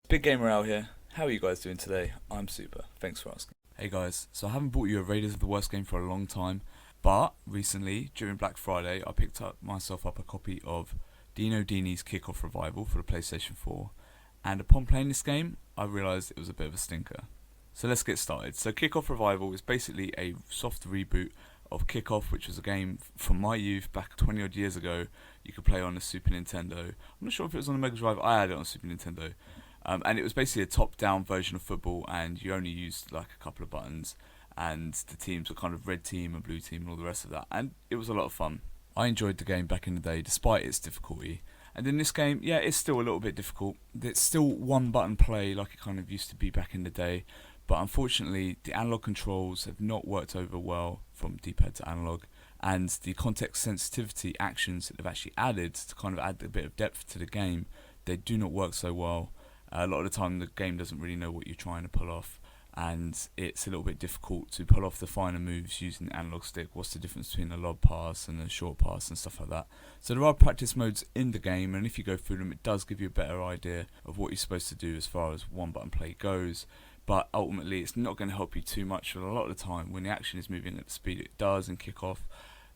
Big Gamer out here. How are you guys doing today? I'm super. Thanks for asking. Hey guys, so I haven't bought you a Raiders of the Worst game for a long time, but recently, during Black Friday, I picked up myself up a copy of Dino Dini'S Kickoff Revival for the PlayStation 4, and upon playing this game, I realised it was a bit of a stinker. So let's get started. So Kickoff Revival is basically a soft reboot of Kickoff, which was a game from my youth back 20 odd years ago. You could play on the Super Nintendo. I'm not sure if it was on the Mega Drive. I had it on Super Nintendo. And it was basically a top-down version of football, and you only used like a couple of buttons, and the teams were kind of red team and blue team and all the rest of that, and it was a lot of fun. I enjoyed the game back in the day, despite its difficulty. And in this game, yeah, it's still a little bit difficult. It's still one-button play like it kind of used to be back in the day, but unfortunately, the analog controls have not worked over well from D-pad to analog, and the context sensitivity actions that they've actually added to kind of add a bit of depth to the game, they do not work so well. A lot of the time the game doesn't really know what you're trying to pull off, and it's a little bit difficult to pull off the finer moves using the analog stick. What's the difference between a lob pass and a short pass and stuff like that. So there are practice modes in the game, and if you go through them, it does give you a better idea of what you're supposed to do as far as one button play goes, but ultimately it's not going to help you too much. For a lot of the time when the action is moving at the speed it does in Kickoff,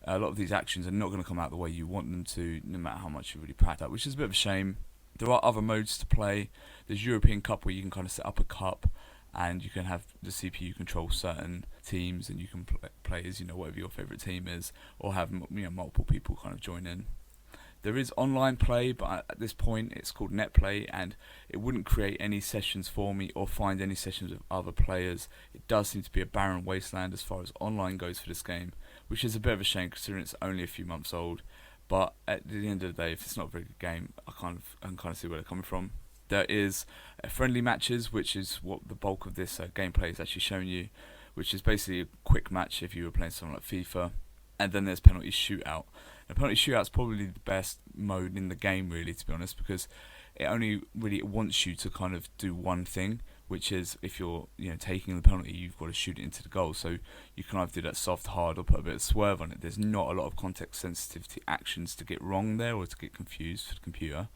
a lot of these actions are not going to come out the way you want them to, no matter how much you really practice, which is a bit of a shame. There are other modes to play. There's European Cup, where you can kind of set up a cup and you can have the CPU control certain teams, and you can play as, whatever your favourite team is, or have multiple people kind of join in. There is online play, but at this point it's called net play, and it wouldn't create any sessions for me or find any sessions with other players. It does seem to be a barren wasteland as far as online goes for this game, which is a bit of a shame considering it's only a few months old. But at the end of the day, if it's not a very good game, I can kind of see where they're coming from. There is friendly matches, which is what the bulk of this gameplay is actually showing you, which is basically a quick match if you were playing something like FIFA. And then there's penalty shootout. Now, penalty shootout is probably the best mode in the game, really, to be honest, because it only really wants you to kind of do one thing, which is if you're taking the penalty, you've got to shoot it into the goal. So you can either do that soft, hard, or put a bit of swerve on it. There's not a lot of context sensitivity actions to get wrong there or to get confused for the computer.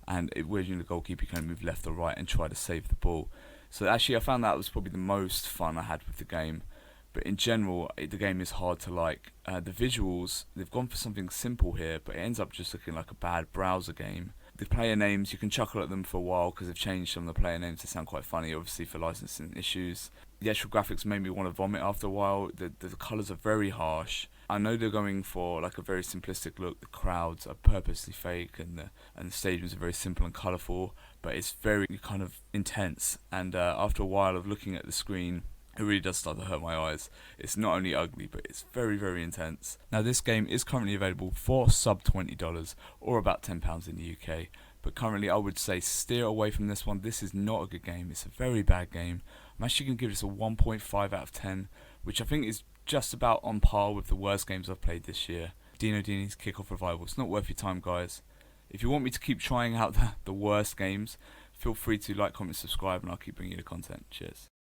And when you're the goalkeeper, you can move left or right and try to save the ball. So actually, I found that was probably the most fun I had with the game. But in general, the game is hard to like. The visuals, they've gone for something simple here, but it ends up just looking like a bad browser game. The player names, you can chuckle at them for a while because they've changed some of the player names to sound quite funny, obviously for licensing issues. The actual graphics made me want to vomit after a while. The colours are very harsh. I know they're going for like a very simplistic look. The crowds are purposely fake, and the stadiums are very simple and colourful, but it's very kind of intense. And after a while of looking at the screen, it really does start to hurt my eyes. It's not only ugly, but it's very, very intense. Now, this game is currently available for sub $20, or about £10 in the UK. But currently, I would say steer away from this one. This is not a good game. It's a very bad game. I'm actually going to give this a 1.5 out of 10, which I think is just about on par with the worst games I've played this year. Dino Dini'S Kickoff Revival. It's not worth your time, guys. If you want me to keep trying out the worst games, feel free to like, comment, subscribe, and I'll keep bringing you the content. Cheers.